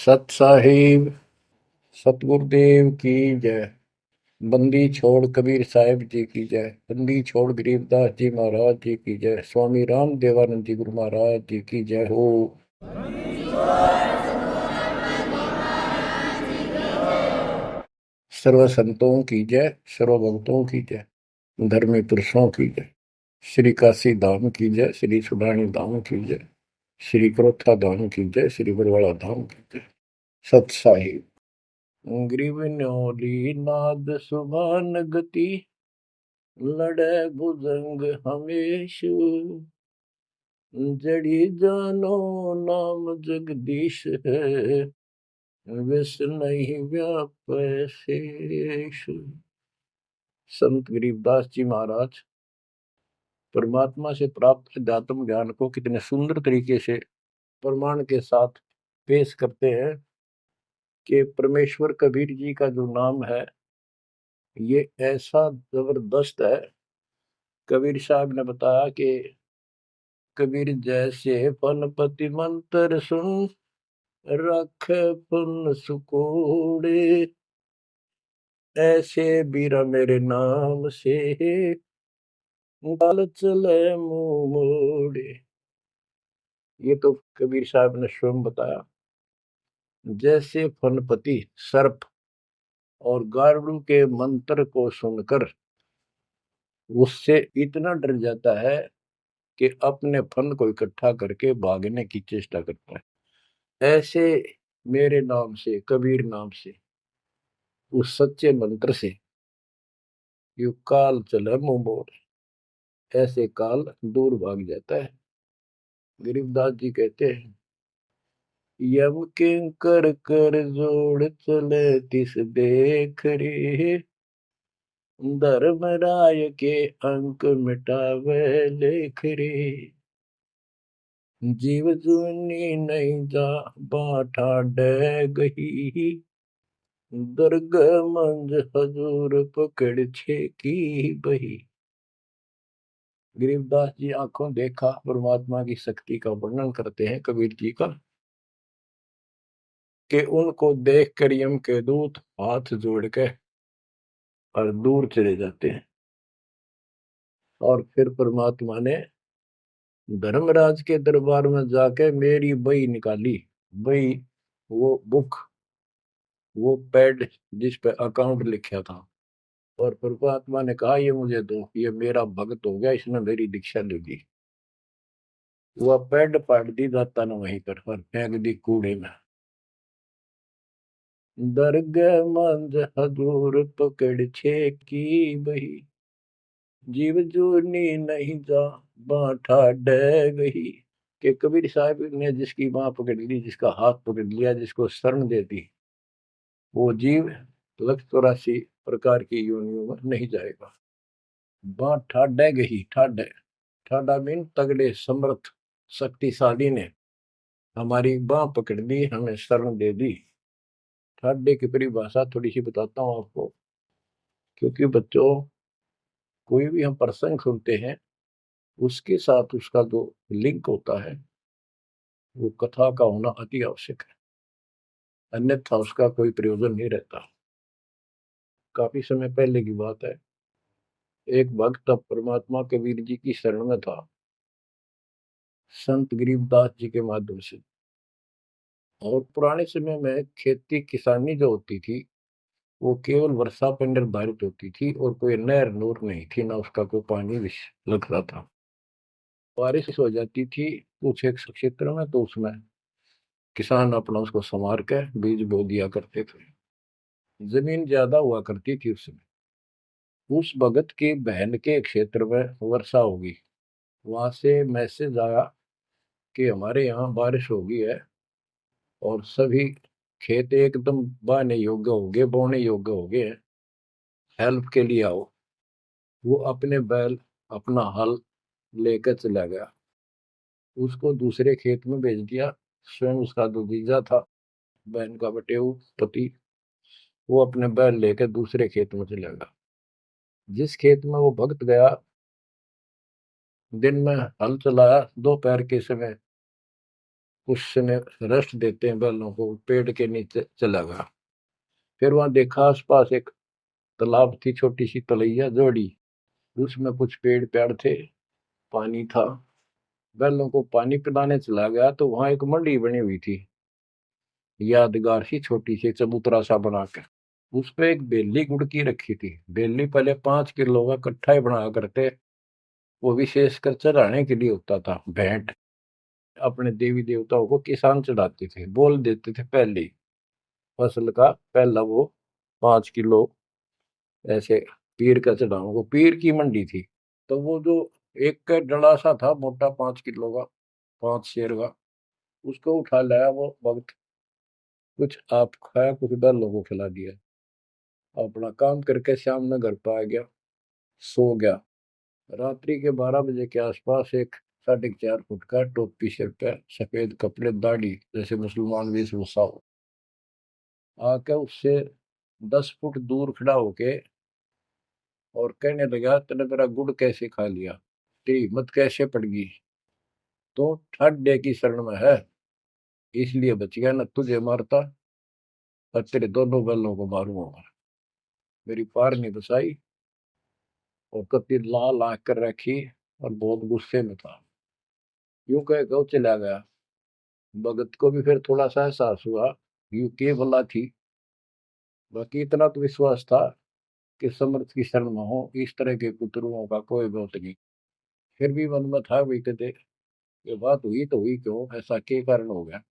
सत साहिब सतगुरुदेव की जय। बंदी छोड़ कबीर साहिब जी की जय। बंदी छोड़ गरीबदास जी महाराज जी की जय। स्वामी राम देवानंद जी गुरु महाराज जी की जय हो। सर्व संतों की जय, सर्व भक्तों की जय, धर्मी पुरुषों की जय। श्री काशी धाम की जय, श्री सुडानी धाम की जय, श्री क्रोथा धाम की जय, श्री बरवाड़ा धाम की जय। सत साहिब ग्रीवन्योली नाद सुभान गति, लड़े भुजंग हमेश, जड़ी जानो नाम जगदीश है, विष नहीं व्यापै शेष। संत गरीबदास जी महाराज परमात्मा से प्राप्त अध्यात्म ज्ञान को कितने सुंदर तरीके से प्रमाण के साथ पेश करते हैं कि परमेश्वर कबीर जी का जो नाम है ये ऐसा जबरदस्त है। कबीर साहब ने बताया कि कबीर जैसे फनपति मंत्र सुन, रख पुन सुकोड़े, ऐसे बीरा मेरे नाम से, गाल चले मुंह मोड़े। ये तो कबीर साहब ने स्वयं बताया। जैसे फनपति सर्प और गारुड़ के मंत्र को सुनकर उससे इतना डर जाता है कि अपने फन को इकट्ठा करके भागने की चेष्टा करता है, ऐसे मेरे नाम से, कबीर नाम से, उस सच्चे मंत्र से यू काल चले मुंह मोड़, ऐसे काल दूर भाग जाता है। गरीबदास जी कहते हैं, यम किंकर कर जोड़ चले तिस देख रे, धर्मराय के अंक मिटावे लेख रे, जीव जुनी नहीं जा बाठा डे गही, दर्ग मंज हजूर पकड़ छे की बही। गरीबदास जी आंखों देखा परमात्मा की शक्ति का वर्णन करते हैं कबीर जी का, कि उनको देख कर यम के दूत हाथ जोड़ के और दूर चले जाते हैं। और फिर परमात्मा ने धर्मराज के दरबार में जाके मेरी बही निकाली। बही वो बुक, वो पैड जिस पे अकाउंट लिखा था, और परमात्मा ने कहा ये मुझे दो, ये मेरा भक्त हो गया, इसने मेरी दीक्षा ले ली। वह पैड पाट दी दाता ने वहीं पर और फेंक दी कूड़े में। दरगह मंज हजूर पकड़ छे की बही, जीव जोनी नहीं जा बाठा डे गही। कि कबीर साहब ने जिसकी बाह पकड़ ली, जिसका हाथ पकड़ लिया, जिसको शरण दे दी, वो जीव लख 84 प्रकार की योनियों में नहीं जाएगा। बाँ ठाडे गही, ठाडे ठाडा मीन तगड़े समर्थ शक्तिशाली ने हमारी बाह पकड़ ली, हमें शरण दे दी। ठाडे की परिभाषा थोड़ी सी बताता हूँ आपको, क्योंकि बच्चों कोई भी हम प्रसंग सुनते हैं उसके साथ उसका जो लिंक होता है वो कथा का होना अति आवश्यक है, अन्यथा उसका कोई प्रयोजन नहीं रहता। काफी समय पहले की बात है, एक भक्त अब परमात्मा कबीर जी की शरण में था संत गरीबदास जी के माध्यम से। और पुराने समय में खेती किसानी जो होती थी वो केवल वर्षा पर निर्धारित होती थी, और कोई नहर नूर नहीं थी, ना उसका कोई पानी लगता था। बारिश हो जाती थी कुछ एक क्षेत्र में तो उसमें किसान अपना उसको संवार के बीज बो दिया करते थे। जमीन ज्यादा हुआ करती थी उस समय। उस भगत की बहन के क्षेत्र में वर्षा होगी, वहां से मैसेज आया कि हमारे यहाँ बारिश होगी है और सभी खेत एकदम बाने योग्य हो गए, बोने योग्य हो गए हैं, हेल्प के लिए आओ। वो अपने बैल, अपना हल लेकर चला गया, उसको दूसरे खेत में भेज दिया। स्वयं उसका जो जीजा था, बहन का बटेऊ पति, वो अपने बैल लेकर दूसरे खेत में चला गया। जिस खेत में वो भक्त गया, दिन में हल चलाया, दोपहर के समय उसने रेस्ट देते हैं बैलों को, पेड़ के नीचे चला गया। फिर वहां देखा आसपास एक तालाब थी, छोटी सी तलैया जोड़ी, उसमें कुछ पेड़ पेड़ थे, पानी था। बैलों को पानी पिलाने चला गया तो वहां एक मंडी बनी हुई थी, यादगार सी, छोटी सी चबूतरा सा बना के। उस पे एक बेली गुड़की रखी थी। बेली पहले 5 किलो का कट्ठा ही बना करते, वो विशेषकर चढ़ाने के लिए होता था, भेंट। अपने देवी देवताओं को किसान चढ़ाते थे, बोल देते थे पहली फसल का पहला वो 5 किलो ऐसे पीर का चढ़ाओ, वो पीर की मंडी थी। तो वो जो एक का डला सा था मोटा, 5 किलो का, 5 शेर का, उसको उठा लाया वो भक्त। कुछ आप खाया, कुछ बैलों को खिला दिया, अपना काम करके शाम में घर पर आ गया, सो गया। रात्रि के 12 बजे के आसपास एक 4.5 फुट का, टोपी सिर पे, सफेद कपड़े, दाढ़ी, जैसे मुसलमान वेशभूषा हो, आके उससे 10 फुट दूर खड़ा होके और कहने लगा, तेने मेरा गुड़ कैसे खा लिया, तेरी हिम्मत कैसे पड़ गई, तो ठाड्डे की शरण में है, इसलिए बच गया, न तुझे मारता और तेरे दोनों बैलों को मारूंगा। मेरी पार नहीं बसाई, और कति लाल आंख कर रखी, और बहुत गुस्से में था। यूं कह के वो चला गया। भगत को भी फिर थोड़ा सा एहसास हुआ, यूं के भला थी। बाकी इतना तो विश्वास था कि समर्थ की शरण में हो, इस तरह के कुतरुओं का कोई बहुत नहीं। फिर भी मन में था, भी कहते ये बात हुई तो हुई क्यों, ऐसा के कारण हो गया।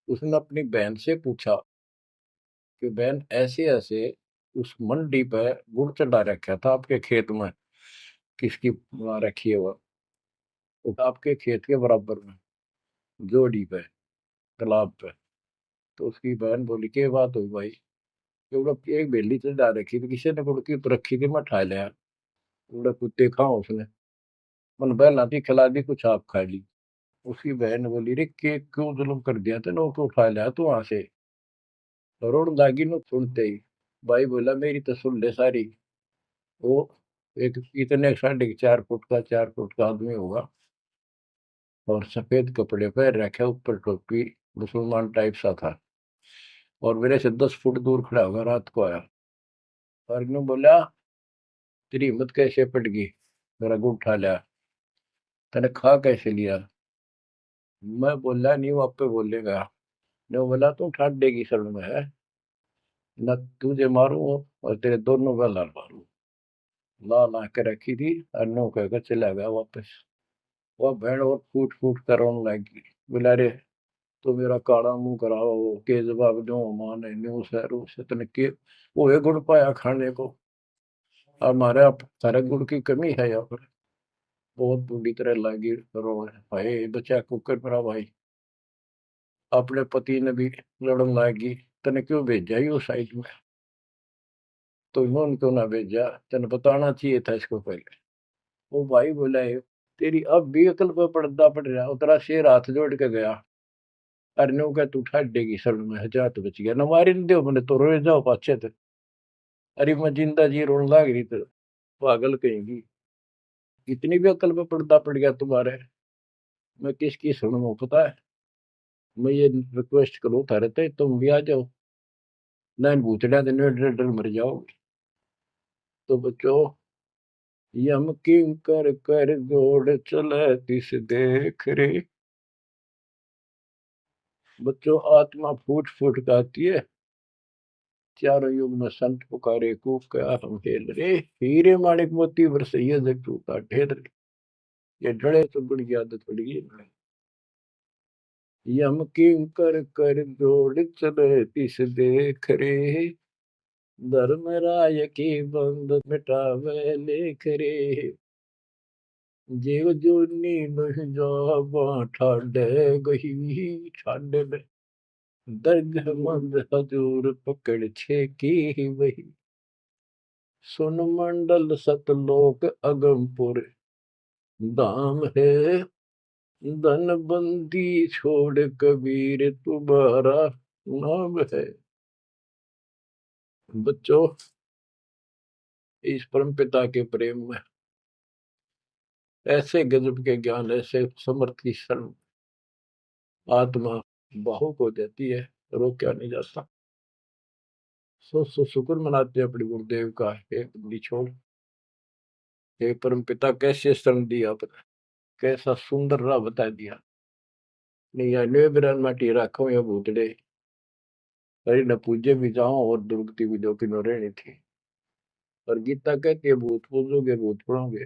उसने अपनी बहन से पूछा कि बहन, ऐसे ऐसे उस मंडी पे गुड़ चढ़ा रखा था आपके खेत में, किसकी बना रखी है वो आपके खेत के बराबर में, जोड़ी पे, तालाब पे। तो उसकी बहन बोली, के बात हुई भाई, क्योंकि एक बेली चढ़ा रखी थी, किसी ने गुड़ की तो रखी थी, मैं ठा लिया, उड़ा कुत्ते खाओ उसने, मन बहन आती खिला दी, कुछ आप खा ली। उसकी बहन बोली, रे के क्यों जुल्म कर दिया तेने, को उठा लिया तू वहां से। रोड लागी नो सुनते ही। भाई बोला, मेरी तो सुन ले सारी। वो एक इतने 4.5 फुट का, 4 फुट का आदमी होगा, और सफेद कपड़े पहन रखे, ऊपर टोपी, मुसलमान टाइप सा था, और मेरे से 10 फुट दूर खड़ा होगा, रात को आया। और इन्होंने बोला, तेरी हिम्मत कैसे पट गई, मेरा गुड़ उठा लिया, तने खा कैसे लिया। मैं बोला, नहीं वो आप पे बोलेगा। ने बोला, तू ठाड्डे की शरण में है, न तुझे मारू और तेरे दोनों का लाल मारू। लाल आके रखी थी, और नो कहकर चला गया वापस। वह भेड़ और फूट फूट कर रोने लगी। बोला, रे तो मेरा काला मुंह कराओ, के जवाब दो, माने न्यू सहरू से तने के वो है गुड़ पाया खाने को, हमारे आप सारे गुड़ की कमी है यहाँ पर। बहुत बुरी तरह लगी रो, भाई बचा कुकर पर भाई, अपने पति ने भी लड़न लगी, तने क्यों भेजा ही उस साइड में, तो इन्होंने क्यों ना भेजा, तने बताना चाहिए था इसको पहले। वो भाई बोला, तेरी अब भी अकल पर पर्दा पड़ रहा, उतरा शेर हाथ जोड़ के गया, अरे नो का तू ठाडेगी शरण में, जा तो बच गया, न मारी न दो मैंने तो रोए जाओ पाछे थे। अरे मैं जिंदा जी रोने लग रही तो, पागल कहेंगी, इतनी भी अकल पे पर्दा पड़ गया तुम्हारे, मैं किसकी सुनूं पता है। मैं ये रिक्वेस्ट करूं थारे ते, तुम भी आ जाओ, ना भूतड़ा दिन डर डर मर जाओगे। तो बच्चों, यम किंकर कर जोड़ चले तिस देख रे। बच्चों, आत्मा फूट फूट गाती है, चारों युग में संत पुकारे, कूक क्या हम हेल रे, हीरे माणिक मोती बरसैया जग टूटा ढेर रे। ये डरे तो बड़ी आदत पड़ गई है। यम किंकर कर जोड़ चले तिस देख रे, धर्म राय की बंद मिटावे लेख रे। जीव जूनी नहीं जावा ठाडे गही, ठाडे में दर्द मंद हजूर पकड़ छे की वही। सुन मंडल सतलोक अगमपुर धाम है, धन बंदी छोड़ कबीर तुम्हारा नाम है। बच्चों, इस परम पिता के प्रेम में ऐसे गजब के ज्ञान, ऐसे समर्थ की शरण, आत्मा भावुक हो जाती है, रोका नहीं जाता। सो शुक्र मनाते हैं अपने गुरुदेव का, हे बंदी छोड़, हे परम पिता कैसे शरण दिया आपने, कैसा सुंदर राह बता दिया। नहीं अन्य बिरान माटी राखो या भूतड़े, अरे न पूजे भी जाओ और दुर्गति भी जो कि न रहनी थी। और गीता कहती है भूत पूजोगे भूत पढ़ोगे।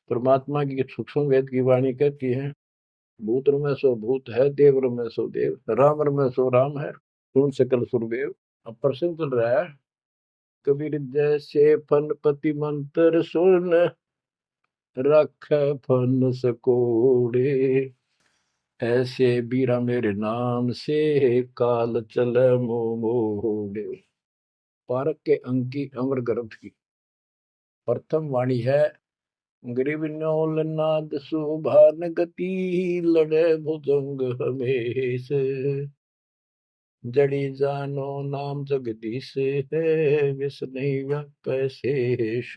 परमात्मा की सूक्ष्म वेद की वाणी कहती है, भूत में सो भूत है, देव में सो देव, राम में सो राम है, सुन सकल सुरदेव। अब प्रश्न चल रहा है, कबीर जैसे फनपति मंत्र सुन, रख फन सकोड़े, ऐसे बीरा मेरे नाम से, काल चल मोड़े। पारक के अंक की अमर ग्रंथ की प्रथम वाणी है, ग्रीव न्योल नाद सुभान गति, लड़े भुजंग हमेश, जड़ी जानो नाम जगदीश है, विष नहीं व्यापै शेष।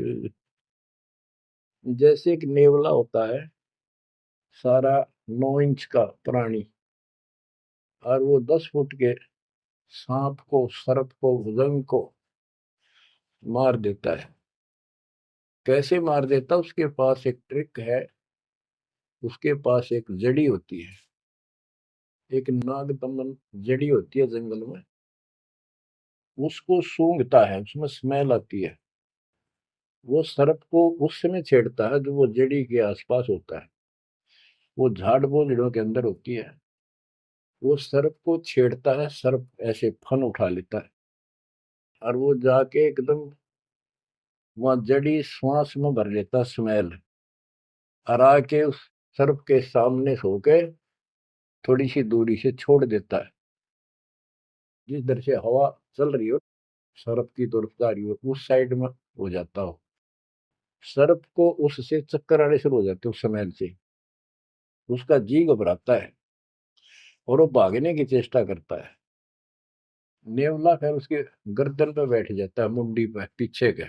जैसे एक नेवला होता है, सारा 9 इंच का प्राणी, और वो 10 फुट के सांप को, सर्प को, भुजंग को मार देता है। कैसे मार देता, उसके पास एक ट्रिक है। उसके पास एक जड़ी होती है, एक नागदमन जड़ी होती है जंगल में, उसको सूंघता है, उसमें स्मेल आती है। वो सर्प को उस समय छेड़ता है जो वो जड़ी के आसपास होता है, वो झाड़ बोझड़ों के अंदर होती है। वो सर्प को छेड़ता है, सर्प ऐसे फन उठा लेता है, और वो जाके एकदम वहां जड़ी श्वास में भर लेता स्मेल, और आके उस सर्प के सामने सो के थोड़ी सी दूरी से छोड़ देता है। जिस दर से हवा चल रही हो, सर्प की तरफ जा रही हो, उस साइड में हो जाता हो। सर्प को उससे चक्कर आने शुरू हो जाते उस स्मेल से, उसका जी घबराता है और वो भागने की चेष्टा करता है। नेवला फिर उसके गर्दन पे बैठ जाता है, मुंडी पे पीछे के,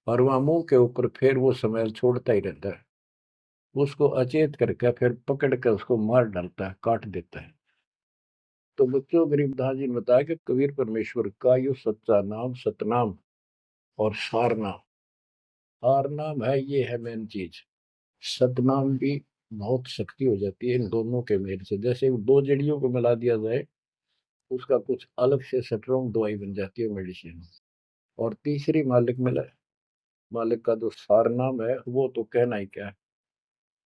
और वहां मुंह के ऊपर फिर वो स्मेल छोड़ता ही रहता है। उसको अचेत करके फिर पकड़ कर उसको मार डालता है, काट देता है। तो बच्चों, गरीबदास जी ने बताया कि कबीर परमेश्वर का यो सच्चा नाम सतनाम और सार नाम। सार नाम है, ये है मेन चीज। सतनाम भी बहुत शक्ति हो जाती है इन दोनों के मेल से। जैसे दो जड़ियों को मिला दिया जाए, उसका कुछ अलग से स्ट्रॉन्ग दवाई बन जाती है, मेडिसिन। और तीसरी मालिक मिला, मालिक का जो सार नाम है, वो तो कहना ही क्या है।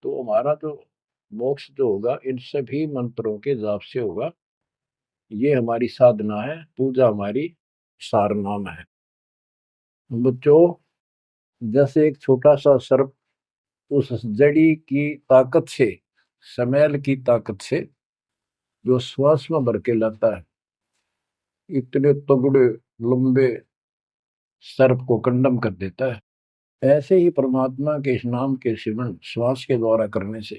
तो हमारा जो मोक्ष जो होगा इन सभी मंत्रों के जाप से होगा। ये हमारी साधना है, पूजा हमारी सार नाम है। बच्चों, जैसे एक छोटा सा सर्प उस जड़ी की ताकत से, स्मेल की ताकत से जो श्वास में भर के लाता है, इतने तगड़े लंबे सर्प को कंडम कर देता है। ऐसे ही परमात्मा के इस नाम के सिमरन श्वास के द्वारा करने से,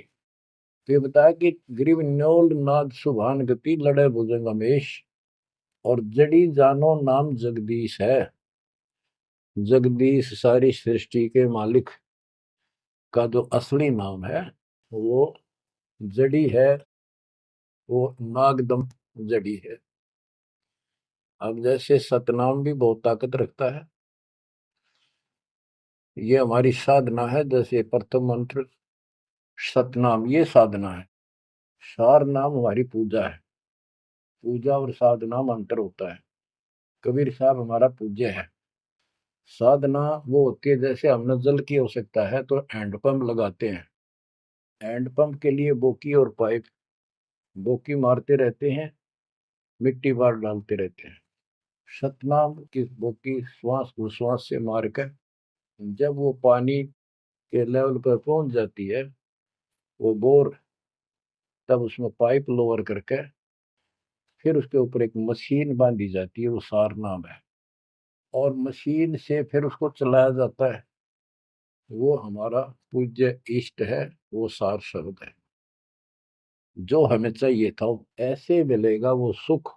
तो ये बताया कि ग्रीव न्योल नाद सुभान गति, लड़े भुजंग हमेश, और जड़ी जानो नाम जगदीश है। जगदीश सारी सृष्टि के मालिक का जो असली नाम है, वो जड़ी है, वो नागदम जड़ी है। अब जैसे सतनाम भी बहुत ताकत रखता है, ये हमारी साधना है। जैसे प्रथम मंत्र सतनाम, ये साधना है। सार नाम हमारी पूजा है। पूजा और साधना में अंतर होता है। कबीर साहब हमारा पूज्य है। साधना वो होती है, जैसे हमने जल की आवश्यकता है तो हैंडपंप लगाते हैं। हैंडपंप के लिए बोकी और पाइप, बोकी मारते रहते हैं, मिट्टी बार डालते रहते हैं। सतनाम की बोकी श्वास उश्वास से मारकर जब वो पानी के लेवल पर पहुंच जाती है, वो बोर, तब उसमें पाइप लोअर करके फिर उसके ऊपर एक मशीन बांधी जाती है, वो सार नाम है। और मशीन से फिर उसको चलाया जाता है। वो हमारा पूज्य इष्ट है, वो सार शब्द है। जो हमें चाहिए था ऐसे मिलेगा वो सुख,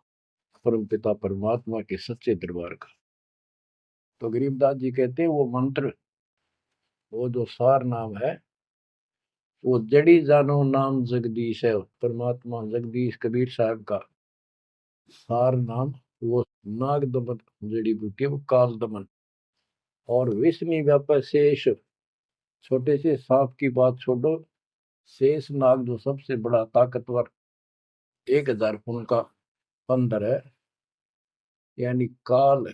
परमपिता परमात्मा के सच्चे दरबार का। तो गरीबदास जी कहते हैं वो मंत्र, वो जो सार नाम है, वो जड़ी जानो नाम जगदीश है, परमात्मा जगदीश कबीर साहब का सार नाम। वो नाग दमन जड़ी बूटी है, वो काल दमन। और विष्णु व्यापक शेष, छोटे से सांप की बात छोड़ो, शेष नाग जो सबसे बड़ा ताकतवर 1000 फुट का बंदर है, यानी काल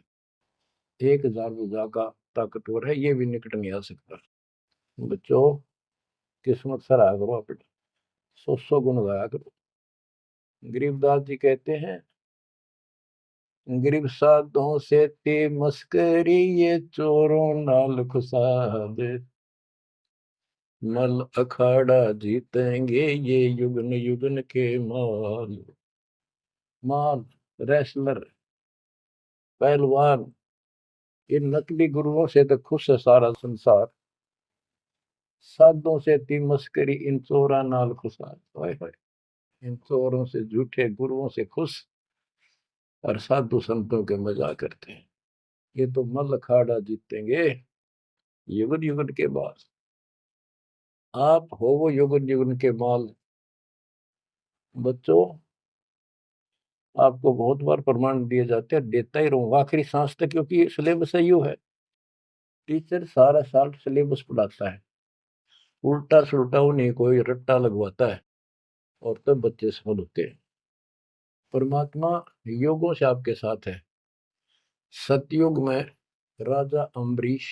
1000 भुजा का ताकतवर है, ये भी निकट नहीं आ सकता। बच्चों, किस्मत सराहा करो अपने, 100 गुण गाया करो। गरीबदास जी कहते हैं, गरीब साधों से ते मस्करी, ये चोरों नाल खुशाद, मल अखाड़ा जीतेंगे ये युगन युगन के माल। माल, रेसलर, पहलवान, इन नकली गुरुओं से तो खुश है सारा संसार, साधों से ती मस्करी, इन चोरा नाल खुशाद। हाय हाय, इन चोरों से, झूठे गुरुओं से खुश, और साधु संतों के मजाक करते हैं। ये तो मल अखाड़ा जीतेंगे युगन युगन के बाद। आप हो वो युगन युगन के माल। बच्चों, आपको बहुत बार प्रमाण दिए जाते हैं, देता ही रहूंगा आखिरी सांस तक, क्योंकि सिलेबस यू है। टीचर सारा साल सिलेबस पढ़ाता है, उल्टा सुल्टा उन्हें कोई रट्टा लगवाता है, और तब बच्चे सफल होते हैं। परमात्मा योगों से आपके साथ है। सतयुग में राजा अम्बरीश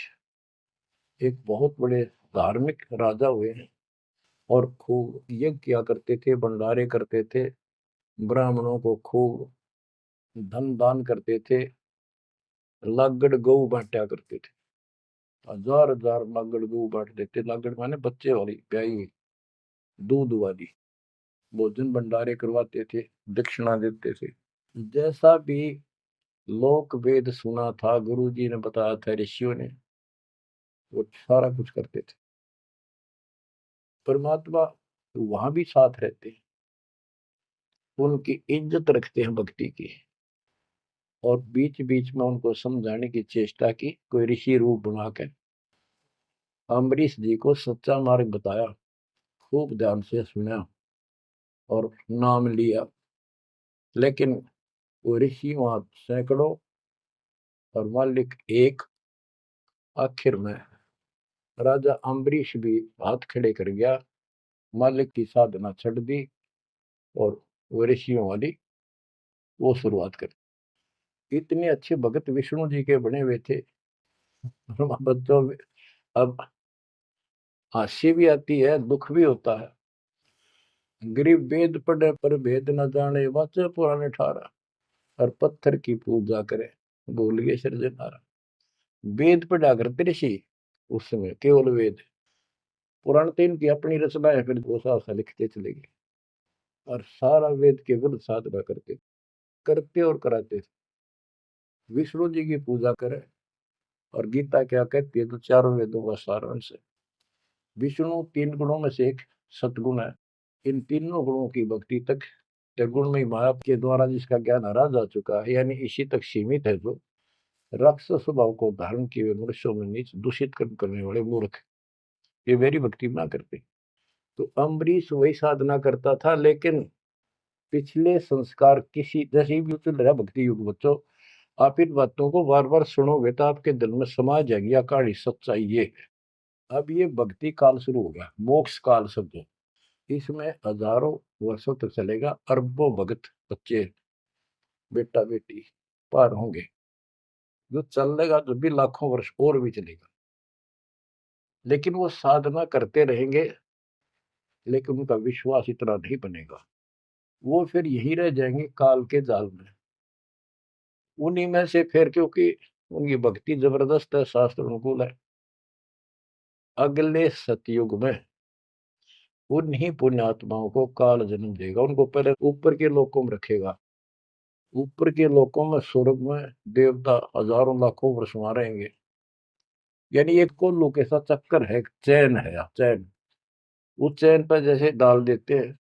एक बहुत बड़े धार्मिक राजा हुए हैं, और खूब यज्ञ किया करते थे, भंडारे करते थे, ब्राह्मणों को खूब धन दान करते थे, लागड़ गऊ बांटा करते थे, 1000 लागड़ गऊ बांट देते। लागड़ माने बच्चे वाली, ब्याई हुई, दूध वाली। भोजन भंडारे करवाते थे, दक्षिणा देते थे। जैसा भी लोक वेद सुना था, गुरु जी ने बताया था, ऋषियों ने, वो सारा कुछ करते थे। परमात्मा वहां भी साथ रहते हैं, उनकी इज्जत रखते हैं भक्ति की, और बीच बीच में उनको समझाने की चेष्टा की, कोई ऋषि रूप बनाकर अम्बरीश जी को सच्चा मार्ग बताया, खूब ध्यान से सुना और नाम लिया। लेकिन वो ऋषि वहां सैकड़ों और मालिक एक। आखिर में राजा अम्बरीश भी हाथ खड़े कर गया, मालिक की साधना छड़ दी, और वो ऋषियों वाली वो शुरुआत कर। इतने अच्छे भगत विष्णु जी के बने हुए थे। बच्चों, अब हंसी भी आती है, दुख भी होता है। गरीब वेद पढ़े पर भेद न जाने, वाचे पुराने ठारा, और पत्थर की पूजा करे, भूल गए सृजनहारा। वेद पढ़ा करते ऋषि उस समय, केवल वेद। पुराण तो इनकी अपनी रचना है, फिर वो सा लिखते चले गए, और सारा वेद के विरुद्ध साधना करते करते और कराते थे। विष्णु जी की पूजा करे, और गीता क्या कहती है, तो चारों वेदों का सारांश है। विष्णु 3 गुणों में से एक सतगुण है। इन तीनों गुणों की भक्ति तक गुण में माया के द्वारा जिसका ज्ञान हरा जा चुका है, यानी इसी तक सीमित है, जो राक्षस स्वभाव को धारण किए हुए मनुष्यों में नीच दूषित कर्म करने वाले मूर्ख, ये मेरी भक्ति ना करते। तो अम्बरीश वही साधना करता था, लेकिन पिछले संस्कार किसी, जैसे भी चल रहा भक्ति युग बच्चों, आप इन बातों को बार बार सुनोगे तो आपके दिल में समा जाएगी अकाड़ी सच्चाई ये है। अब ये भक्ति काल शुरू हो गया, मोक्ष काल समझो। इसमें हजारों वर्षों तक चलेगा, अरबों भगत बच्चे बेटा बेटी पार होंगे, जो चलेगा जो भी लाखों वर्ष और भी चलेगा। लेकिन वो साधना करते रहेंगे, लेकिन उनका विश्वास इतना नहीं बनेगा, वो फिर यही रह जाएंगे काल के जाल में। उन्हीं में से फिर, क्योंकि उनकी भक्ति जबरदस्त है, शास्त्र अनुकूल है, अगले सतयुग में उन्हीं पुण्यात्माओं को काल जन्म देगा, उनको पहले ऊपर के लोकों में रखेगा। ऊपर के लोकों में, स्वर्ग में देवता हजारों लाखों वर्ष वहां रहेंगे। यानी एक कोल्लू के साथ चक्कर है, चैन है, चैन। उस चैन पर जैसे डाल देते हैं,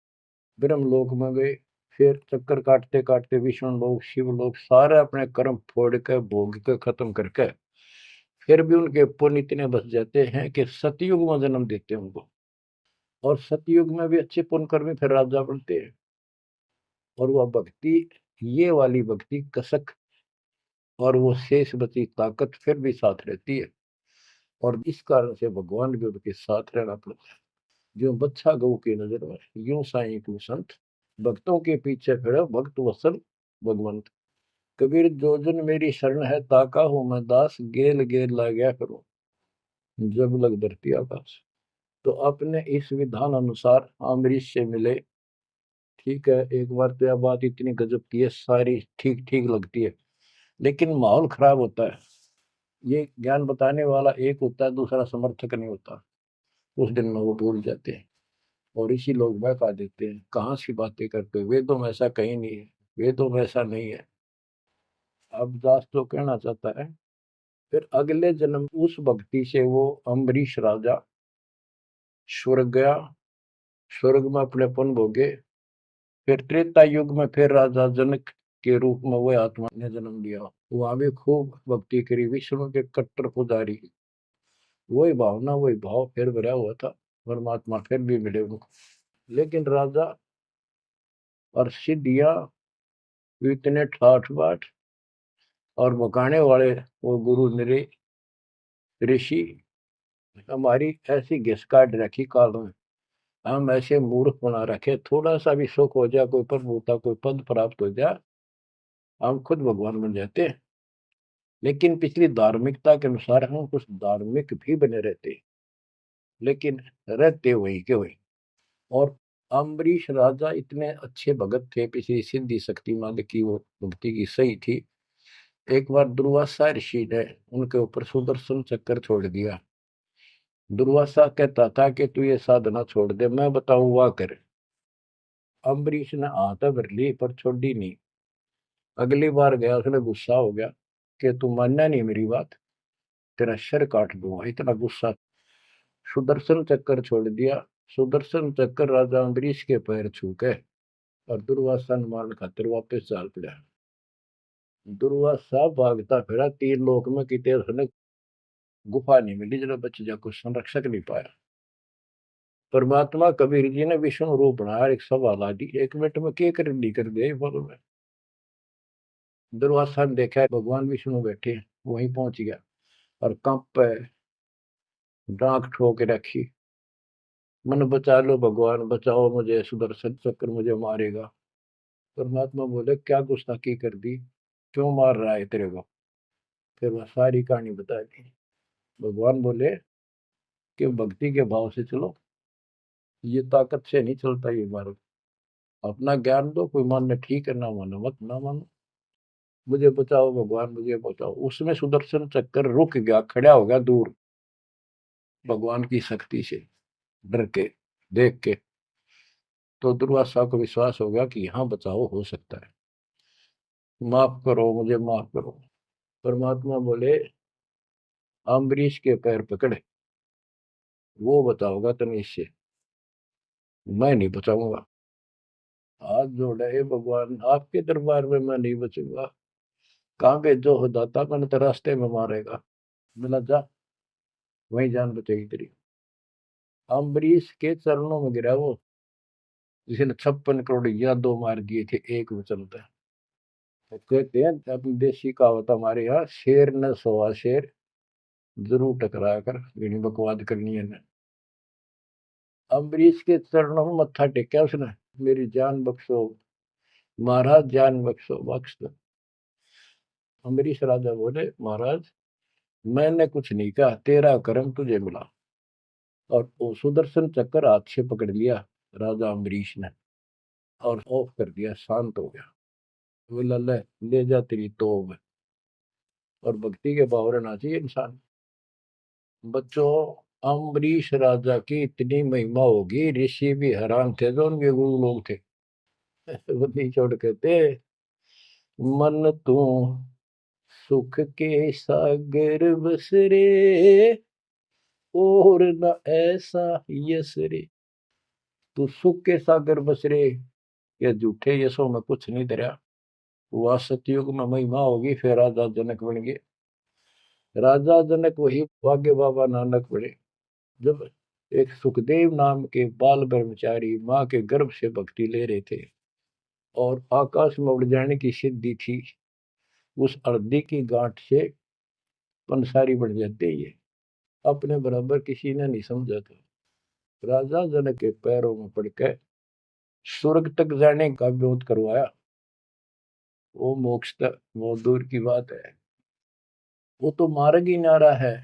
ब्रह्म लोक में गए, फिर चक्कर काटते काटते विष्णु लोक, शिव लोक, सारे अपने कर्म फोड़ के भोग के खत्म करके, फिर भी उनके पुण्य इतने बच जाते हैं कि सतयुग में जन्म देते हैं उनको। और सतयुग में भी अच्छे पुण्य कर्मी फिर राजा बनते हैं। और वह भक्ति, ये वाली भक्ति कसक और वो शेष बची ताकत फिर भी साथ रहती है। और इस कारण से भगवान भी उनके साथ रहना पड़ता है। जो बच्चा गऊ की नजर में, यूं साईं को संत, भक्तों के पीछे फिर भक्त वत्सल भगवंत। कबीर जो जन मेरी शरण है, ताका हूं मैं दास, गेल गेल ला गया करो जब लग धरती आकाश। तो अपने इस विधान अनुसार अम्बरीश से मिले। ठीक है, एक बार तो यह बात इतनी गजब की है, सारी ठीक ठीक लगती है, लेकिन माहौल खराब होता है। ये ज्ञान बताने वाला एक होता है, दूसरा समर्थक नहीं होता। उस दिन में वो भूल जाते हैं और इसी लोग बहका देते हैं, कहाँ सी बातें करते हो, वेदों में ऐसा कहीं नहीं है, वेदों में ऐसा नहीं है। अब दास तो कहना चाहता है, फिर अगले जन्म उस भक्ति से वो अम्बरीश राजा स्वर्ग गया, स्वर्ग में अपनेपन भोगे। फिर त्रेता युग में फिर राजा जनक के रूप में वह आत्मा ने जन्म लिया। वहां भी खूब भक्ति करी, विष्णु के कट्टर पुजारी। वही भावना वही भाव फिर भरा हुआ था, परमात्मा फिर भी मिले उनको। लेकिन राजा और सिद्धियां इतने ठाठ बाट और बकाने वाले वो गुरु निरे ऋषि हमारी ऐसी घिस काट रखी काल में, हम ऐसे मूर्ख बना रखे, थोड़ा सा भी सुख हो जाए, कोई प्रभुता कोई पद प्राप्त हो जाए, हम खुद भगवान बन जाते हैं। लेकिन पिछली धार्मिकता के अनुसार हम कुछ धार्मिक भी बने रहते, लेकिन रहते वही के वही। और अम्बरीश राजा इतने अच्छे भगत थे, पिछली सिद्धि शक्तिमान की वो भक्ति की सही थी। एक बार दुर्वासा ऋषि ने उनके ऊपर सुदर्शन चक्कर छोड़ दिया। दुर्वासा कहता था कि तू ये साधना छोड़ दे, मैं बताऊं वाह कर। अम्बरीश ने हाथ भर ली पर छोड़ी नहीं। अगली बार गया, उसने गुस्सा हो गया कि तू मानना नहीं मेरी बात, तेरा सिर काट दूंगा, इतना गुस्सा। सुदर्शन चक्कर छोड़ दिया। सुदर्शन चक्कर राजा अम्बरीश के पैर छू के और दुर्वासा ने मारने खातिर वापस चाल पड़ा। दुर्वासा भागता फिरा तीन लोक में, कितने उसने गुफा नहीं मिली जरा बच जा, कुछ संरक्षक नहीं पाया। परमात्मा कबीर जी ने विष्णु रूप बनाया, एक सवाल आ दी, एक मिनट में क्या कर दी कर दिया बोलो में। दुर्वासा ने देखा भगवान विष्णु बैठे, वहीं पहुंच गया और कंप पे डांक ठोक रखी, मन बचा लो भगवान, बचाओ मुझे, सुदर्शन चक्र मुझे मारेगा। परमात्मा बोले क्या गुस्ताखी कर दी, क्यों मार रहा है तेरे को। फिर वह सारी कहानी बता दी। भगवान बोले कि भक्ति के भाव से चलो, ये ताकत से नहीं चलता ये मार्ग। अपना ज्ञान दो, कोई मानने ठीक है, ना मानो मत ना मानो, मुझे बचाओ भगवान मुझे बचाओ। उसमें सुदर्शन चक्कर रुक गया, खड़ा हो गया दूर, भगवान की शक्ति से डर के देख के। तो दुर्वासा को विश्वास हो गया कि यहाँ बचाओ हो सकता है, माफ करो मुझे माफ करो। परमात्मा बोले अम्बरीश के पैर पकड़े, वो बचाओगा तुम्हें इससे, मैं नहीं बचाऊंगा। हाथ जोड़े, हे भगवान आपके दरबार में मैं नहीं बचूंगा, कहाँ भेजो हो दाता, मैंने तो रास्ते में मारेगा। मिला जा, वही जान बचेगी तेरी। अम्बरीश के चरणों में गिरा वो, जिसने 56 करोड़ यादव मार दिए थे एक वचन पे। तो कहते हैं अपनी देसी कहावत हमारे यहाँ, शेर न सोआ शेर, जरूर टकराया कर, यही बकवाद करनी है ना। अम्बरीश के चरणों में मत्था टेका उसने, मेरी जान बख्शो महाराज, जान बख्शो बख्श दो। अम्बरीश राजा बोले महाराज मैंने कुछ नहीं कहा, तेरा कर्म तुझे मिला। और वो सुदर्शन चक्कर हाथ से पकड़ लिया राजा अम्बरीश ने और ऑफ कर दिया, शांत हो गया। बोला ले जा तेरी तोब। और भक्ति के भाव रहना चाहिए इंसान। बच्चों, अम्बरीश राजा की इतनी महिमा होगी, ऋषि भी हैरान थे जो उनके गुरु लोग थे। वो नहीं छोड़ कहते, मन तू सुख के सागर बस रे, और न ऐसा यस रे। तू सुख के सागर बस रे, ये झूठे यशों में कुछ नहीं धरा। वह सतयुग में महिमा होगी, फिर राजा जनक बन गए। राजा जनक वही भाग्य बाबा नानक बने। जब एक सुखदेव नाम के बाल ब्रह्मचारी माँ के गर्भ से भक्ति ले रहे थे और आकाश में उड़ जाने की सिद्धि थी। उस अर्धी की गांठ से पंसारी बढ़ जाते ये अपने बराबर किसी ने नहीं समझा था। राजा जनक के पैरों में पड़कर स्वर्ग तक जाने का विरोध करवाया। वो मोक्ष तक वो दूर की बात है, वो तो मार्ग ही नारा है।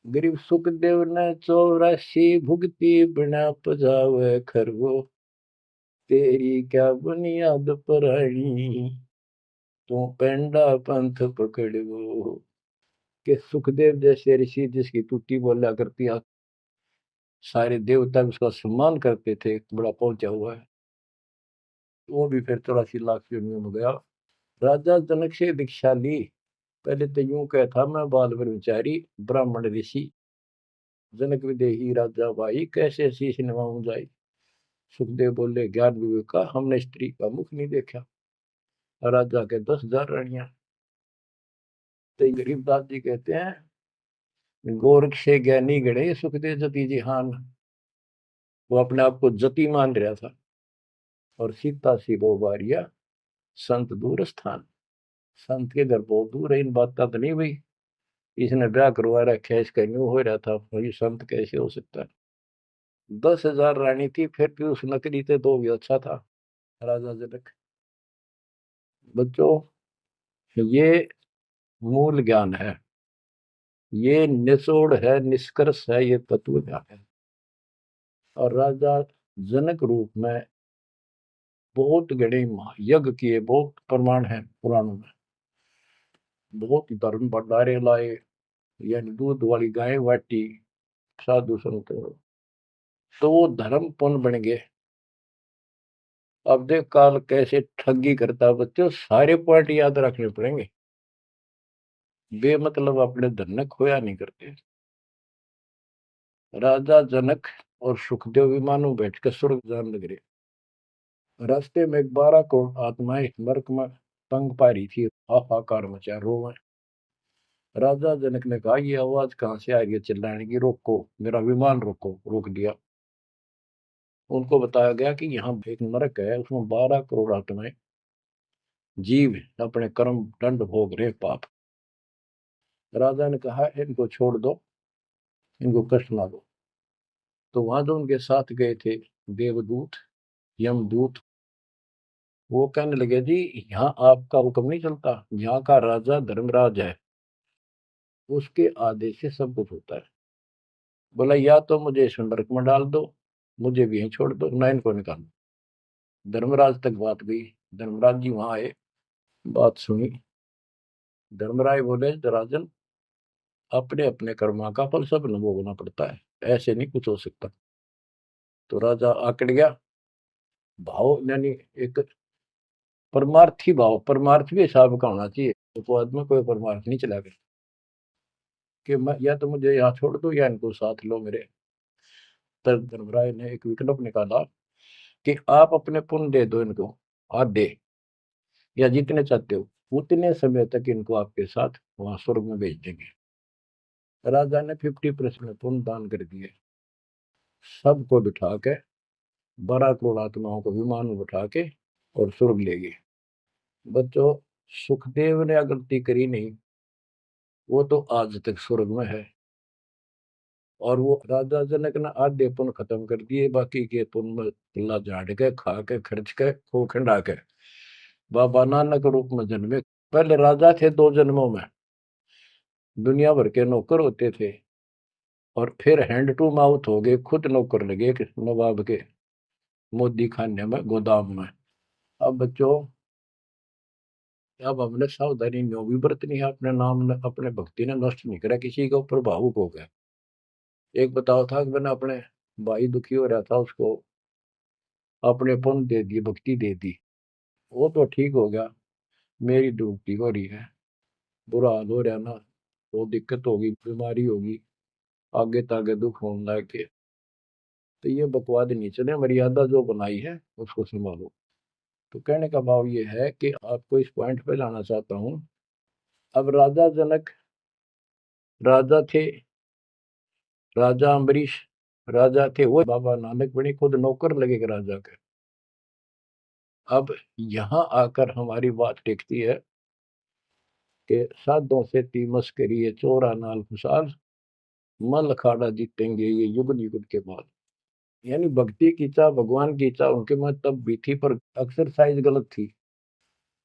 गरीब सुखदेव ने 84 भुगती बिना पजावे खरगो, तेरी क्या बुनियाद परानी, तू पेंडा पंथ पकड़ो। के सुखदेव जैसे ऋषि जिसकी टूटी बोला करती सारे देवता उसका सम्मान करते थे, बड़ा पहुंचा हुआ है, वो भी फिर 84 लाख योनियों में गया। राजा जनक से दीक्षा ली। पहले तो यूं कहता मैं बाल ब्रह्मचारी ब्राह्मण ऋषि, जनक विदेही राजा भाई कैसे शीश नवाऊं जाई। सुखदेव बोले ज्ञान विवेक का हमने स्त्री का मुख नहीं देखा। राजा के 10,000 रानियां। तो गरीबदास जी कहते हैं गोरख से ज्ञानी गणे सुखदेव जति जिहान। वो अपने आप को जति मान रहा था। और सीता सी वो बारिया संत दूर स्थान। संत के घर बहुत दूर है, इन बात का तो नहीं भाई इसने ब्याह करवा रखा है, इसका न्यू हो रहा था, ये संत कैसे हो सकता है। 10,000 रानी थी, फिर भी उस नकली थे दो भी अच्छा था राजा जनक। बच्चों ये मूल ज्ञान है, ये निचोड़ है, निष्कर्ष है, ये तत्व ज्ञान है। और राजा जनक रूप में बहुत गणे यज्ञ किए, बहुत प्रमाण है पुराणों में। बहुत धर्म भंडारे लाए, यानी दूध वाली गाय बाटी साधु संत, तो वो धर्म पुण्य बन गए। अब देख काल कैसे ठगी करता बच्चों, सारे पॉइंट याद रखने पड़ेंगे, बेमतलब अपने धन ने खोया नहीं करते। राजा जनक और सुखदेव विमानों बैठकर स्वर्ग जान लग रहे। रास्ते में 12 करोड़ आत्माएं नरक में तंग पा रही थी, हाहाकार मचा रोवे। राजा जनक ने कहा ये आवाज कहां से आ रही है चिल्लाने की, रोको मेरा विमान रोको। रोक दिया। उनको बताया गया कि यहाँ एक नरक है, उसमें 12 करोड़ आत्माएं जीव अपने कर्म दंड भोग रहे पाप। राजा ने कहा इनको छोड़ दो, इनको कष्ट ना दो। तो वहां जो उनके साथ गए थे देवदूत यमदूत, वो कहने लगे जी यहाँ आपका हुक्म नहीं चलता, यहाँ का राजा धर्मराज है, उसके आदेश से सब कुछ होता है। बोला या तो मुझे इस नरक में डाल दो, मुझे भी यहीं छोड़ दो, ना इनको निकाल दो। धर्मराज तक बात गई। धर्मराज जी वहां आए, बात सुनी। धर्मराज बोले राजन अपने अपने कर्मा का फल सब न भोगना पड़ता है, ऐसे नहीं कुछ हो सकता। तो राजा आकड़ गया। भाव यानी एक परमार्थी भाव, परमार्थ भी हिसाब का होना चाहिए, तो आदमी कोई परमार्थ नहीं चला गया कि मैं या तो मुझे यहाँ छोड़ दो या इनको साथ लो मेरे। तब धर्मराय ने एक विकल्प निकाला कि आप अपने पुण्य दे दो इनको, आधे या जितने चाहते हो उतने समय तक इनको आपके साथ वहां स्वर्ग में भेज देंगे। राजा ने 50% पुण्य दान कर दिए। सबको बिठा के 12 करोड़ आत्माओं को विमान में बिठा के और स्वर्ग ले गए। बच्चों सुखदेव ने गलती करी नहीं, वो तो आज तक स्वर्ग में है। और वो राजा जनक ने आधे पुण्य खत्म कर दिए, बाकी के पुण्य में झाड़ के खा के खर्च के खो खंडा के बाबा नानक रूप में जन्मे। पहले राजा थे 2 जन्मों में, दुनिया भर के नौकर होते थे, और फिर हैंड टू माउथ हो गए, खुद नौकर लगे नवाब के मोदी खाने में गोदाम में। अब बच्चों अब हमने सावधानी न्यों भी बरतनी है, अपने नाम ने अपने भक्ति ने नष्ट नहीं करा, किसी के ऊपर भावुक हो गया। एक बताओ था कि मैंने अपने भाई दुखी हो रहा था, उसको अपने पुण्य दे दिए, भक्ति दे दी, वो तो ठीक हो गया, मेरी डूबती हो रही है, बुरा हाल हो रहा ना, वो दिक्कत होगी, बीमारी होगी, आगे तागे दुख होने लग के। तो ये बकवाद नहीं चले, मर्यादा जो बनाई है उसको संभालो। तो कहने का भाव ये है कि आपको इस पॉइंट पे लाना चाहता हूँ। अब राजा जनक राजा थे, राजा अम्बरीश राजा थे वो बाबा नानक बने, खुद नौकर लगे राजा के। अब यहाँ आकर हमारी बात टिकती है कि साधों से ती मस्करी चोरा नाल खुशाल, मल अखाड़ा जीतेंगे ये युग युग के बाद। यानी भक्ति की चाह, भगवान की चाह उनके में तब भी थी, पर एक्सरसाइज गलत थी।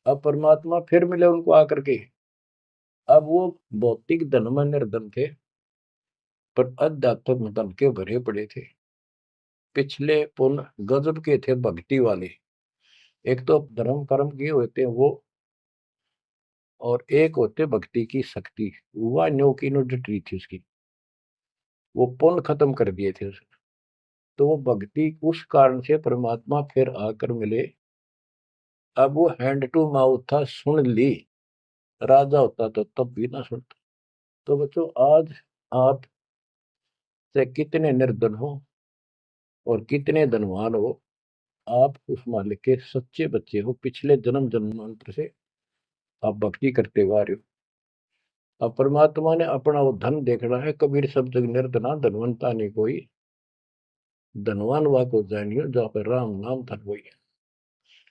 अब परमात्मा फिर मिले उनको आकर के। अब वो भौतिक धन में निर्धन थे, पर अध्यात्म धन के भरे पड़े थे। पिछले पुण्य गजब के थे भक्ति वाले। एक तो धर्म कर्म किए होते हैं वो, और एक होते भक्ति की शक्ति। वह न्यो की नो डटी थी उसकी, वो पुण्य खत्म कर दिए थे उसने। तो वो भक्ति उस कारण से परमात्मा फिर आकर मिले। अब वो हैंड टू माउथ था, सुन ली। राजा होता तो तब भी ना सुनता। तो बच्चों, आज आप से कितने निर्धन हो और कितने धनवान हो, आप उस मालिक के सच्चे बच्चे हो। पिछले जन्म जन्मांतर से आप भक्ति करते हुए आ रहे हो। अब परमात्मा ने अपना वो धन देखना है। कबीर सब जग निर्धना धनवंता नहीं कोई, धनवान वा को जानियो जहाँ पर राम नाम धन वही है।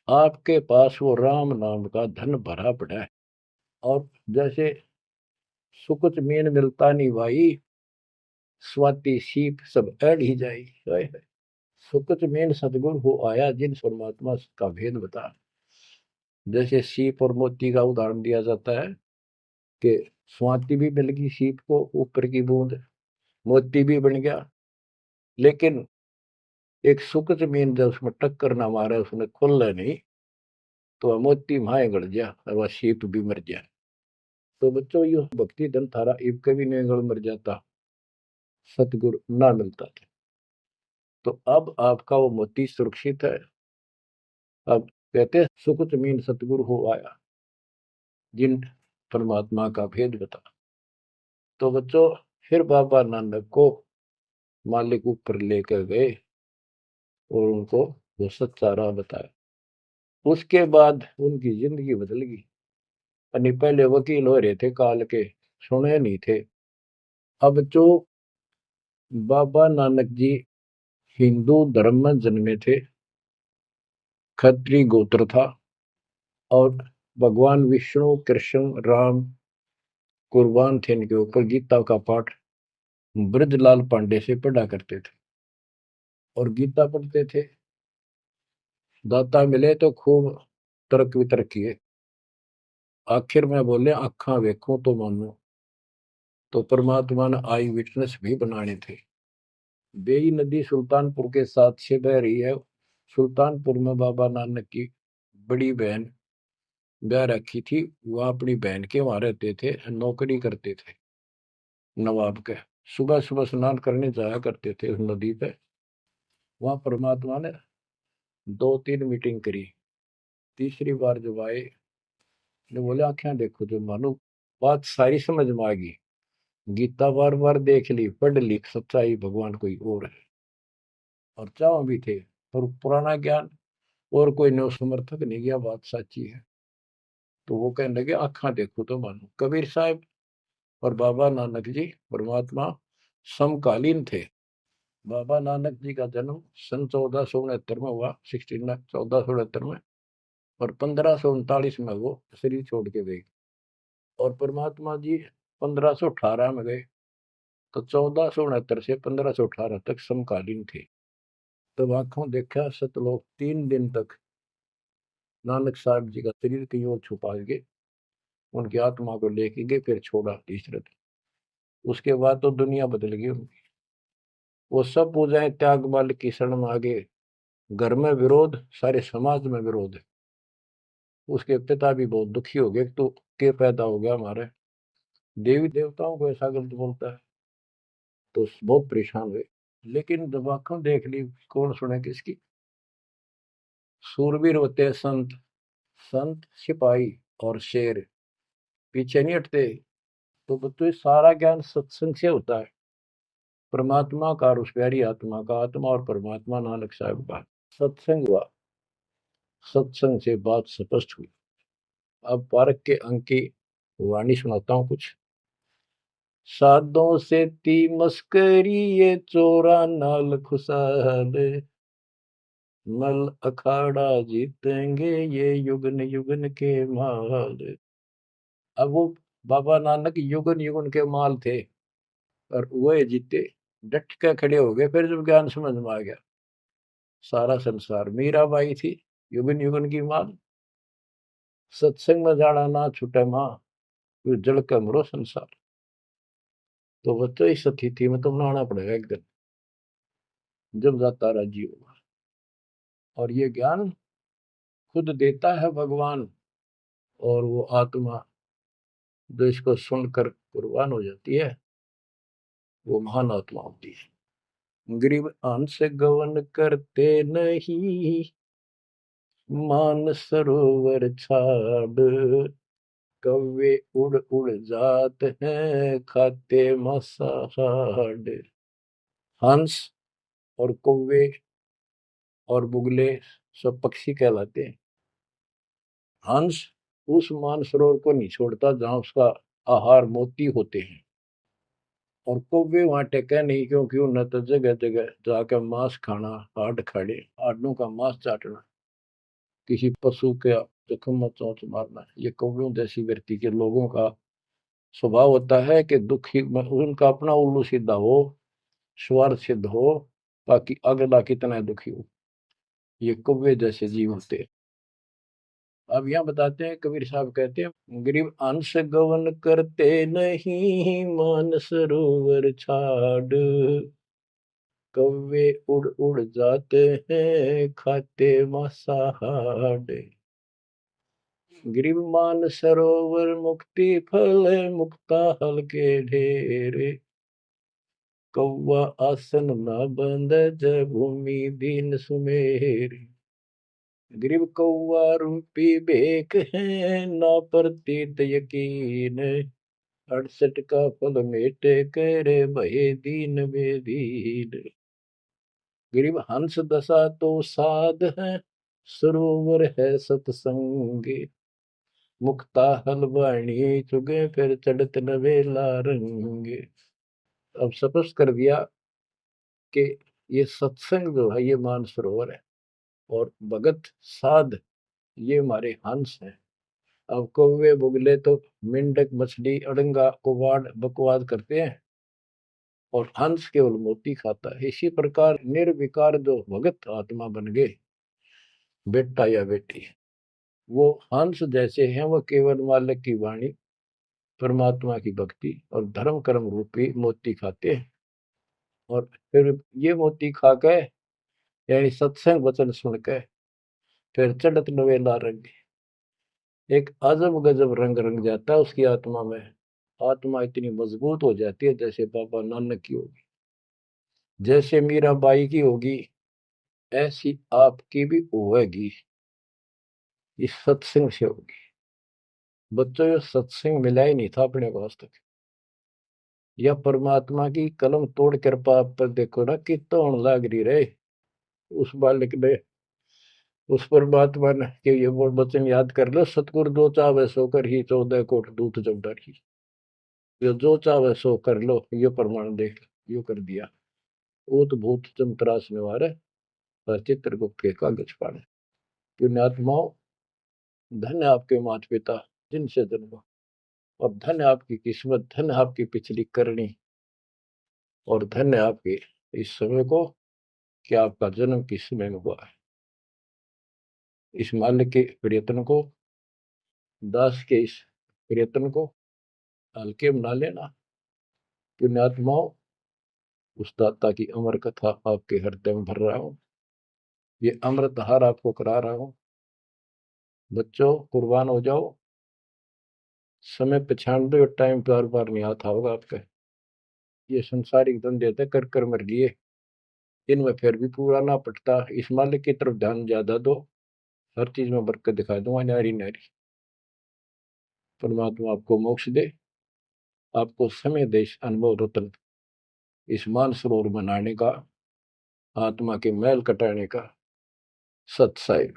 आपके पास वो राम नाम का धन भरा पड़ा है। और जैसे सुकुच मीन मिलता नहीं भाई, स्वाति सीप सब अड़ ही जाई। सुकुच मीन सतगुरु हो आया, जिन परमात्मा का भेद बता। जैसे सीप और मोती का उदाहरण दिया जाता है कि स्वाति भी मिल गई सीप को, ऊपर की बूंद, मोती भी बन गया। लेकिन एक सुकुच मीन जब उसमें टक्कर ना मारे, उसने खुल नहीं, तो वह मोती माए गड़ गया और वह सीप भी मर गया। तो बच्चों, ये भक्ति धन थारा इब कभी नहीं गड़ मर जाता, सतगुरु ना मिलता था। तो अब आपका वो मोती सुरक्षित है। अब कहते सुकुच मीन सतगुरु हो आया, जिन परमात्मा का भेद बता। तो बच्चों, फिर बाबा नानक को मालिक ऊपर लेकर गए और उनको वो सच्चा राह बताया। उसके बाद उनकी जिंदगी बदल गई। यानी पहले वकील हो रहे थे काल के, सुने नहीं थे। अब जो बाबा नानक जी हिंदू धर्म में जन्मे थे, खत्री गोत्र था, और भगवान विष्णु कृष्ण राम कुर्बान थे इनके ऊपर। गीता का पाठ ब्रजलाल पांडे से पढ़ा करते थे और गीता पढ़ते थे। दाता मिले तो खूब तर्क वितर्क किए। आखिर में बोले अखा वेखूं तो मानो। तो परमात्मा ने आई विटनेस भी बनाने थे। बेई नदी सुल्तानपुर के साथ से बह रही है। सुल्तानपुर में बाबा नानक की बड़ी बहन ब्याह रखी थी। वह अपनी बहन के वहां रहते थे, नौकरी करते थे नवाब के। सुबह सुबह स्नान करने जाया करते थे उस नदी पे। वहां परमात्मा ने 2-3 मीटिंग करी। तीसरी बार जब आए, ने बोले आंखें देखो जो मानो। बात सारी समझ में आ गई। गीता बार बार देख ली, पढ़ ली, सच्चाई भगवान कोई और है। और चाव भी थे, पर पुराना ज्ञान और कोई नो समर्थक नहीं गया, बात सच्ची है। तो वो कहने लगे आंखा देखो तो मानो। कबीर साहब और बाबा नानक जी परमात्मा समकालीन थे। बाबा नानक जी का जन्म सन 1469 में हुआ, 1469 में। और 1539 में वो शरीर छोड़ के गए। और परमात्मा जी 1518 में गए। तो 1469 से 1518 तक समकालीन थे। तब आंखों देखा सतलोक 3 दिन तक नानक साहब जी का शरीर कहीं और छुपा के उनकी आत्मा को लेके गए, फिर छोड़ा तीसरे दिन। उसके बाद तो दुनिया बदल गई उनकी। वो सब पूजाएं त्याग माल की शरण में आ गए। घर में विरोध, सारे समाज में विरोध है। उसके पिता भी बहुत दुखी हो गए, तो के पैदा हो गया हमारे, देवी देवताओं को ऐसा गलत बोलता है। तो बहुत परेशान हुए। लेकिन जब आंखों देख ली, कौन सुने किसकी। सूरवीर होते हैं संत, संत सिपाही और शेर पीछे नहीं हटते। तो बच्चों, सारा ज्ञान सत्संग से होता है। परमात्मा का और उस प्यारी आत्मा का, आत्मा और परमात्मा नानक साहब का सत्संग हुआ। सत्संग से बात स्पष्ट हुई। अब पारक के अंक की वाणी सुनाता हूँ कुछ। साधों से ती मस्करी ये चोरा नाल खुशाल, मल अखाड़ा जीतेंगे ये युगन युगन के माल। अब वो बाबा नानक युगन युगन के माल थे और वह जीते, डट के खड़े हो गए। फिर जब ज्ञान समझ में आ गया, सारा संसार मीराबाई थी युगन युगन की माल, सत्संग में जाना ना छूटे माँ, फिर जल के मरो संसार। तो बच्चों इस स्थिति में तुम नहाना पड़ेगा एक दिन, जब जाता राजी होगा। और ये ज्ञान खुद देता है भगवान, और वो आत्मा जो इसको सुनकर कुर्बान हो जाती है, वो महान आत्मा होती है। गरीब अंश गवन करते नहीं, मान सरोवर छाड़, कौवे उड़ उड़ जात हैं खाते मसाहाड़। हंस और कौवे और बुगले सब पक्षी कहलाते हैं। हंस उस मानसरोवर को नहीं छोड़ता जहां उसका आहार मोती होते हैं, और कौवे वहां टेके नहीं, क्योंकि उन्हें तो जगह जगह जाकर मांस खाना, हाड खाड़े हाडों का मांस चाटना, किसी पशु के जख्म में चोंच मारना, ये कौवियों जैसी व्यक्ति के लोगों का स्वभाव होता है कि दुखी उनका अपना उल्लू सीधा हो, स्वार्थ सिद्ध हो, ताकि अगला कितना दुखी हो। ये कौवे जैसे जीव होते हैं। अब यहाँ बताते हैं, कबीर साहब कहते हैं, गरीब अंश गवन करते नहीं, मान सरोवर छाड़, कौवे उड़ उड़ जाते हैं खाते मांसाहाड़। गरीब मान सरोवर मुक्ति फल, मुक्ता हल के ढेरे, कौवा आसन न बंद जब भूमि दीन सुमेरी। गरीब कौवा रूपी बेक है, ना प्रतीत यकीन, 68 का फल मेटे करे भये दीन बेदीन। गरीब हंस दशा तो साध है, सरोवर है सतसंग, मुक्ता हलवाणी चुगे फिर चढ़त नवेला रंग। अब स्पष्ट कर दिया कि ये सत्संग जो है ये मानसरोवर है, और भगत साध ये हमारे हंस हैं। अब कौवे बुगले तो मेंढक मछली अड़ंगा कुवाड़ बकवाद करते हैं, और हंस केवल मोती खाता है। इसी प्रकार निर्विकार जो भगत आत्मा बन गए, बेटा या बेटी, वो हंस जैसे हैं, वो केवल मालिक की वाणी, परमात्मा की भक्ति और धर्म कर्म रूपी मोती खाते हैं। और फिर ये मोती खा के, यानी सत्संग वचन सुन के, फिर चढ़त नवेला रंग, एक अजब गजब रंग रंग जाता है उसकी आत्मा में। आत्मा इतनी मजबूत हो जाती है जैसे बाबा नानक की होगी, जैसे मीराबाई की होगी, ऐसी आपकी भी होगी, इस सत्संग से होगी। बच्चों, ये सत्संग मिला ही नहीं था अपने को आज तक। या परमात्मा की कलम तोड़ कृपा आप पर देखो ना, कितना होने लाग रही रहे उस बालक ने, उस परमात्मा ने कि ये वो वचन याद कर लो, सतगुरु जो चाहे सो कर ही 14 कोट दूत जब डरी। ये जो चाहे सो कर लो, ये प्रमाण देख यो कर दिया। ऊत भूत चमतरास निवारे, और चित्रगुप्त के कागज पाड़े। पुण्यात्माओं, धन्य आपके माता पिता जिनसे जन्मा, और धन्य आपकी किस्मत, धन्य आपकी पिछली करनी, और धन्य आपके इस समय को कि आपका जन्म किस समय में हुआ है। इस मालिक के प्रयत्न को, दास के इस प्रयत्न को हल्के में ना लेना। पुण्यात्माओं, उस दाता की अमर कथा आपके हृदय में भर रहा हूं, ये अमृत हार आपको करा रहा हूं। बच्चों, कुर्बान हो जाओ। समय पहचान दो, टाइम बार बार नहीं आता होगा आपका। ये संसारिक धंधे थे कर कर मर लिए, इनमें फिर भी पूरा ना पटता। इस मालिक की तरफ ध्यान ज्यादा दो, हर चीज में बरकत दिखा दूंगा, नारी नारी। परमात्मा आपको मोक्ष दे, आपको समय दे इस अनुभव रतन, इस मानसरोवर बनाने का, आत्मा के मैल कटाने का। सत्साई।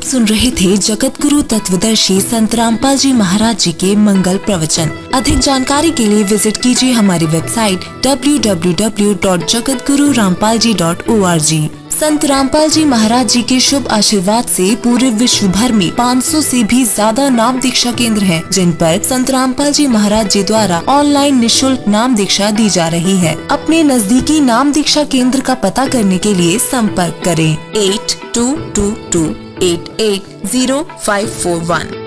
सुन रहे थे जगत गुरु तत्वदर्शी संत रामपाल जी महाराज जी के मंगल प्रवचन। अधिक जानकारी के लिए विजिट कीजिए हमारी वेबसाइट www.jagatgururampalji.org। संत रामपाल जी महाराज जी के शुभ आशीर्वाद से पूरे विश्व भर में 500 से भी ज्यादा नाम दीक्षा केंद्र हैं, जिन पर संत रामपाल जी महाराज जी द्वारा ऑनलाइन निशुल्क नाम दीक्षा दी जा रही है। अपने नजदीकी नाम दीक्षा केंद्र का पता करने के लिए संपर्क करें 8222880541।